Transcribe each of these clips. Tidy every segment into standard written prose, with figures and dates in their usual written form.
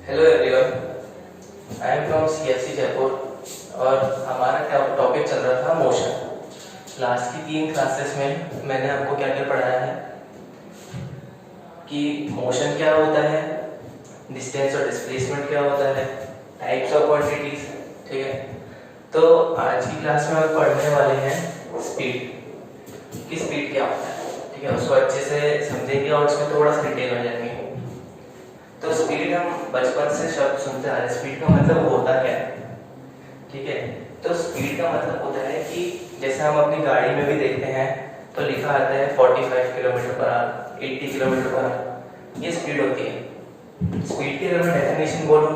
Hello everyone, I am from CSC Jaipur और हमारा क्या टॉपिक चल रहा था मोशन। लास्ट की 3 क्लासेस में मैंने आपको क्या क्या पढ़ाया है कि मोशन क्या होता है, डिस्टेंस और डिस्प्लेसमेंट क्या होता है, टाइप्स ऑफ क्वांटिटीज। ठीक है, तो आज की क्लास में हम पढ़ने वाले हैं स्पीड कि स्पीड क्या होता है। ठीक है, उसको अच्छे से समझेंगे और उसमें थोड़ा सा डिटेल में जाएंगे। तो स्पीड हम बचपन से शब्द सुनते आ रहे हैं, स्पीड का मतलब होता क्या है। ठीक है, तो स्पीड का मतलब होता है कि जैसे हम अपनी गाड़ी में भी देखते हैं तो लिखा आता है 45 kilometre per hour, 80 kilometre per hour, ये स्पीड होती है। स्पीड की अगर मैं डेफिनेशन बोलूं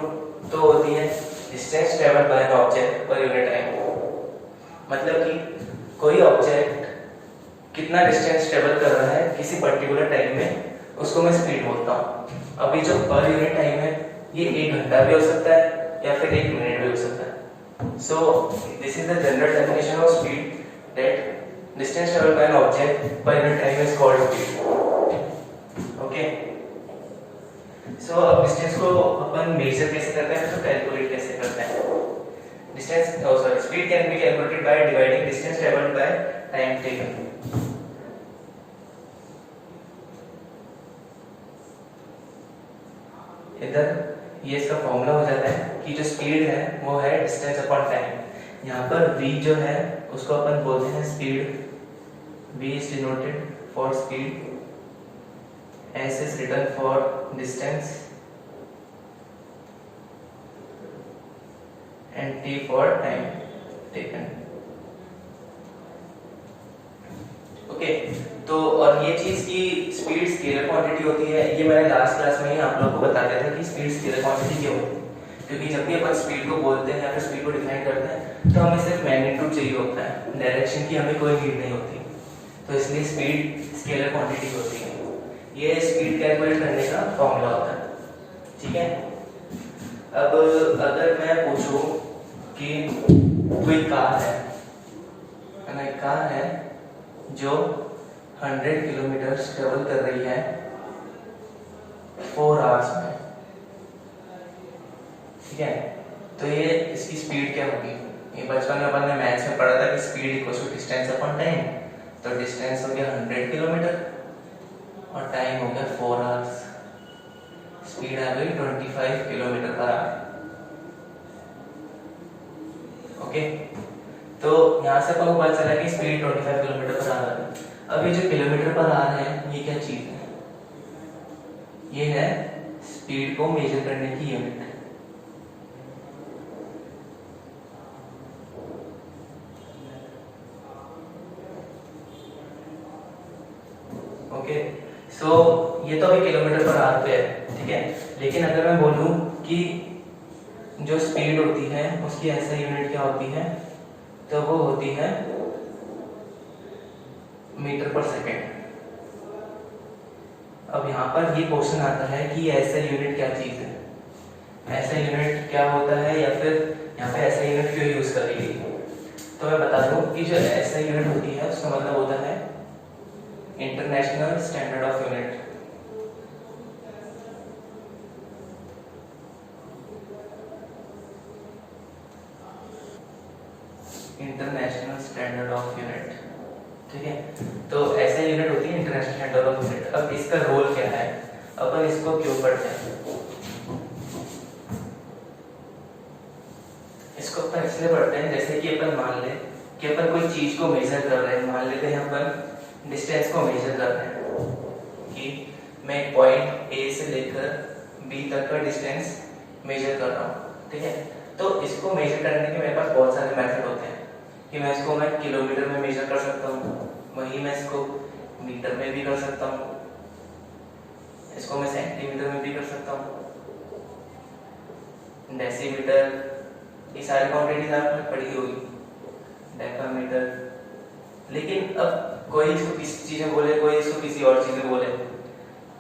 तो होती है distance travelled by an object per unit time. मतलब कि कोई ऑब्जेक्ट कितना डिस्टेंस ट्रेवल कर रहा है किसी पर्टिकुलर टाइम में, उसको मैं स्पीड बोलता हूँ। अभी जो पर यूनिट टाइम है ये 1 घंटा भी हो सकता है या फिर 1 मिनट भी हो सकता है। So this is the general definition of speed, that distance travelled by an object per unit time is called speed. Okay, so अब डिस्टेंस को अपन मेजर कैसे करते हैं, तो कैलकुलेट कैसे करते हैं। Distance sorry speed can be calculated by dividing distance travelled by time taken. इधर ये इसका फॉर्मूला हो जाता है कि जो स्पीड है वो है डिस्टेंस अपॉन टाइम। यहाँ पर v जो है उसको अपन बोलते हैं speed, v is denoted for speed, s is written for distance and t for time taken. Okay, तो और ये चीज की स्पीड स्केलर क्वांटिटी होती है, ये मैंने लास्ट क्लास में ही आप लोगों को बता दिया था कि स्पीड स्केलर क्वांटिटी क्यों होती है। क्योंकि जब भी अपन स्पीड को बोलते हैं या फिर स्पीड को डिफाइन करते हैं तो हमें सिर्फ मैग्नीट्यूड चाहिए होता है, डायरेक्शन की हमें कोई नीड नहीं होती। तो इसलिए स्पीड स्केलर क्वांटिटी होती है, ये स्पीड कैलकुलेट करने का फॉर्मूला होता है। ठीक है, अब अगर मैं पूछूं कि कोई कार है ना, एक कार है जो 100 किलोमीटर ट्रेवल कर रही है 4 आवर्स में। ठीक है, तो ये इसकी स्पीड क्या होगी। ये बचपन में अपन ने मैथ्स में पढ़ा था कि speed equals to distance upon time. तो डिस्टेंस हो गया 100 किलोमीटर और टाइम हो गया 4 आवर्स, स्पीड आ गई 25 किलोमीटर पर आवर। ओके, तो यहाँ से अपन को पता चला कि स्पीड 25 किलोमीटर पर आवर है। अब ये जो किलोमीटर पर आवर है ये क्या चीज है, ये है स्पीड को मेजर करने की यूनिट। ओके, सो ये तो अभी किलोमीटर पर आवर पे है। ठीक है, लेकिन अगर मैं बोलूं कि जो स्पीड होती है उसकी ऐसा यूनिट क्या होती है, तो वो होती है मीटर पर सेकेंड। अब यहाँ पर ये क्वेश्चन आता है कि ऐसा यूनिट क्या चीज है, ऐसा यूनिट क्या होता है, या फिर यहाँ पे ऐसा यूनिट क्यों यूज करी गई। तो मैं बता दूं कि जो ऐसा यूनिट होती है उसका मतलब होता है international standard of unit. International standard of unit. ठीक है, तो ऐसा यूनिट होती है इंटरनेशनल स्टैंडर्ड ऑफ यूनिट। अब इसका रोल क्या है, अपन इसको क्यों पढ़ते हैं, इसको अपन इसलिए पढ़ते हैं जैसे कि अपन मान ले कि अपन कोई चीज को मेजर कर रहे हैं। मान लेते हैं अपन डिस्टेंस को मेजर कर रहे हैं कि मैं एक पॉइंट ए से लेकर बी तक का डिस्टेंस मेजर कर रहा हूँ। ठीक है, तो इसको मेजर करने के मेरे पास बहुत सारे मेथड होते हैं कि मैं इसको मैं किलोमीटर में मेजर कर सकता हूँ, वहीं मैं इसको मीटर में भी कर सकता हूँ, इसको मैं सेंटीमीटर में भी कर सकता हूँ, डेसीमीटर, ये सारी क्वांटिटीज आपने पढ़ी होगी, डेकामीटर। लेकिन अब कोई इसको किसी चीज में बोले, कोई इसको किसी और चीज में बोले,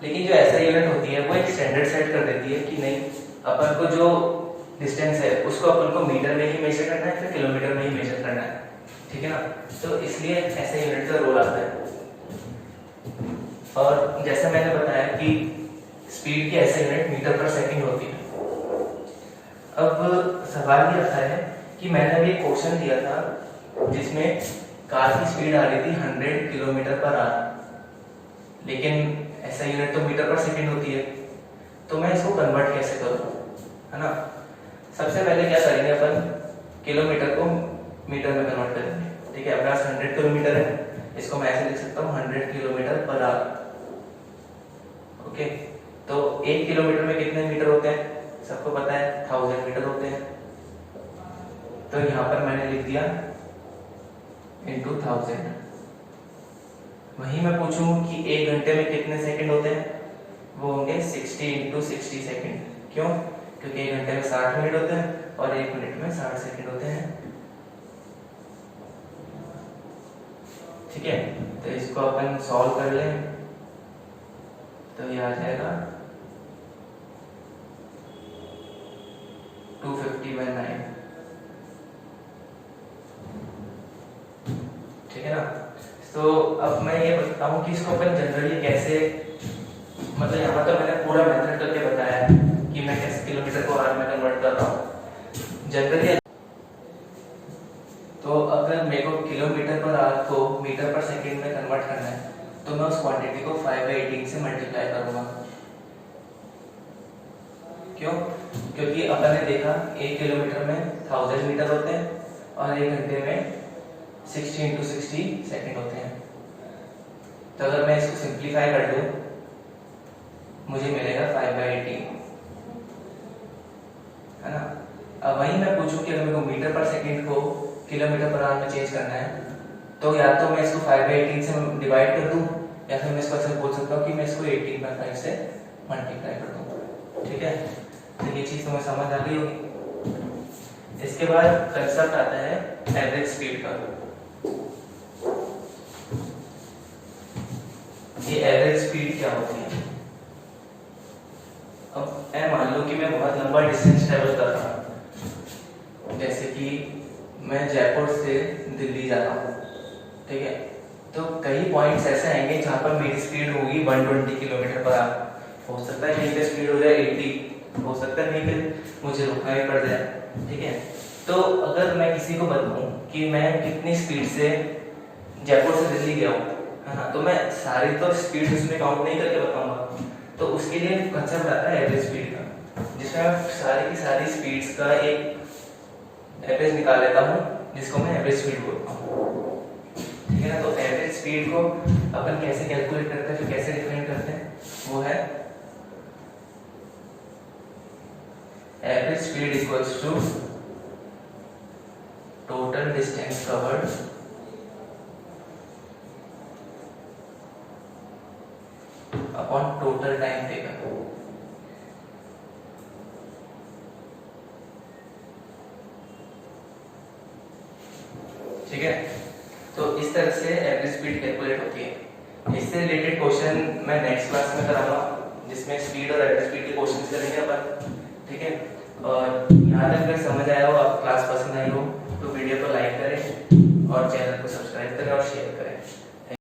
लेकिन जो ऐसा यूनिट होती है वो एक स्टैंडर्ड सेट कर देती है कि नहीं, अपन को जो डिस्टेंस है उसको अपन को मीटर में ही मेजर करना है, फिर किलोमीटर में ही मेजर करना है। ठीक है ना, तो इसलिए ऐसे यूनिट का रोल आता है। और जैसा मैंने बताया कि स्पीड की ऐसे यूनिट मीटर पर सेकंड होती है। अब सवाल ये आता है कि मैंने अभी एक क्वेश्चन दिया था जिसमें कार की स्पीड आ रही थी 100 किलोमीटर पर आवर, लेकिन ऐसा यूनिट तो मीटर पर सेकंड होती है, तो मैं इसको कन्वर्ट कैसे करूँ, है ना। सबसे पहले क्या करेंगे अपन, किलोमीटर को मीटर में कन्वर्ट करेंगे। ठीक है, अपने पास 100 किलोमीटर है, इसको मैं ऐसे लिख सकता हूँ 100 किलोमीटर पर आवर। ओके, तो 1 किलोमीटर में कितने मीटर होते हैं, सबको पता है 1000 मीटर होते हैं। तो यहाँ पर मैंने लिख दिया इंटू 1000। वहीं मैं पूछूं कि 1 घंटे में कितने सेकंड होते हैं, वो होंगे 60 इंटू 60 सेकेंड। क्यों? क्योंकि 1 घंटे में 60 मिनट होते हैं और 1 मिनट में 60 सेकंड होते हैं। ठीक है, तो इसको अपन सॉल्व कर लें तो ये आ जाएगा 250/9। ठीक है ना। तो अब मैं ये बताता हूँ कि इसको अपन जनरली कैसे, मतलब यहाँ तो मैंने पूरा मेथड करके बताया कि मैं कैसे किलोमीटर को आवर में कन्वर्ट कर रहा हूँ जनरली। तो अगर मेरे को किलोमीटर पर आवर को मीटर पर सेकंड में कन्वर्ट करना है तो मैं उस क्वांटिटी को 5/18 से मल्टीप्लाई करूंगा। क्यों? क्योंकि अपन ने देखा 1 किलोमीटर में 1000 मीटर होते हैं और 1 घंटे में 60 इंटू 60 सेकेंड होते हैं। तो अगर मैं इसको सिंप्लीफाई कर दूं मुझे मिलेगा 5/18, है ना। अब वहीं मैं पूछूं कि अगर मेरे को मीटर पर सेकंड को किलोमीटर पर आवर में चेंज करना है तो या तो मैं इसको 5/18 से डिवाइड कर दूं या फिर मैं इसको ऐसे बोल सकता हूँ कि मैं इसको 18/5 से मल्टीप्लाई कर दूं। ठीक है, तो ये चीज तुम्हें समझ आ गई होगी। इसके बाद कंसेप्ट आता है एवरेज स्पीड का। ये एवरेज स्पीड क्या होती है? अब मैं मान लो कि मैं बहुत लंबा डिस्टेंस ट्रेवल कर रहा हूँ, जैसे कि मैं जयपुर से दिल्ली जा रहा हूँ। ठीक है, तो कई पॉइंट्स ऐसे आएंगे जहाँ पर मेरी स्पीड होगी 120 किलोमीटर पर आवर। हो सकता है कहीं पे स्पीड हो जाए 80, हो सकता है कहीं पे मुझे रुकना भी पड़ जाए। ठीक है, तो अगर मैं किसी को बताऊं कि मैं कितनी स्पीड से जयपुर से दिल्ली गया हूँ, है ना, तो मैं सारी तो स्पीड उसमें काउंट नहीं करके बताऊंगा। तो उसके लिए कंसेप्ट आता है एवरेज स्पीड का, जिसमें मैं सारी की सारी स्पीड्स का एक एवरेज निकाल लेता हूँ जिसको मैं एवरेज स्पीड बोलता हूँ। ठीक है ना। तो एवरेज स्पीड को अपन कैसे कैलकुलेट करते हैं, फिर कैसे डिफाइन करते हैं, वो है average speed equals to total distance covered upon total time taken. ठीक है, तो इस तरह से एवरेज स्पीड कैलकुलेट होती है। इससे रिलेटेड क्वेश्चन मैं नेक्स्ट क्लास में कराऊंगा जिसमें स्पीड और एवरेज स्पीड के क्वेश्चंस करेंगे अपन। ठीक है, और यहाँ तक अगर समझ आया हो, आप क्लास पसंद आई हो तो वीडियो को लाइक करें और चैनल को सब्सक्राइब करें और शेयर करें।